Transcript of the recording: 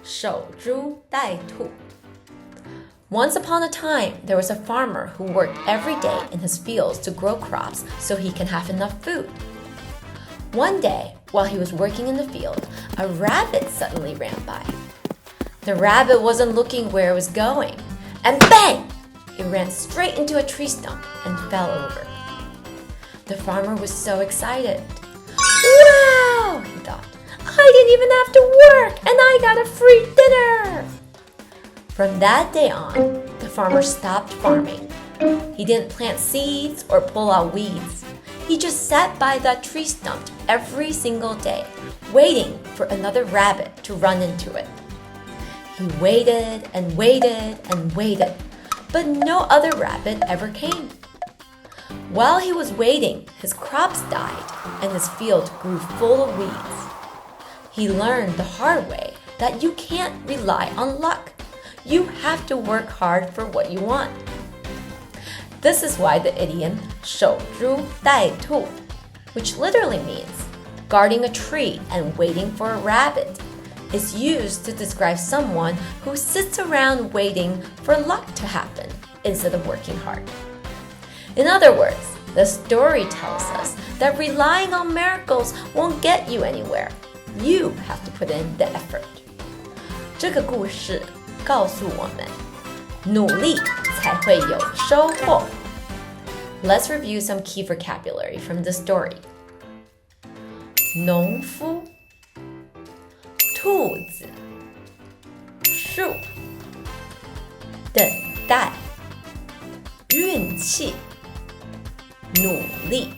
守株待兔. Once upon a time, there was a farmer who worked every day in his fields to grow crops so he can have enough food. One day, while he was working in the field, a rabbit suddenly ran by. The rabbit wasn't looking where it was going, and bang! It ran straight into a tree stump and fell over. The farmer was so excited. Wow! He thought, I didn't even have to work and I got a free dinner! From that day on, the farmer stopped farming. He didn't plant seeds or pull out weeds. He just sat by that tree stump every single day, waiting for another rabbit to run into it. He waited and waited and waited, but no other rabbit ever came. While he was waiting, his crops died and his field grew full of weeds. He learned the hard way that you can't rely on luck. You have to work hard for what you want. This is why the idiom 守株待兔, which literally means guarding a tree and waiting for a rabbit, is used to describe someone who sits around waiting for luck to happen instead of working hard. In other words, the story tells us that relying on miracles won't get you anywhere. You have to put in the effort. 这个故事告诉我们，努力才会有收获。Let's review some key vocabulary from the story. 农夫，兔子，树，等待，运气，努力。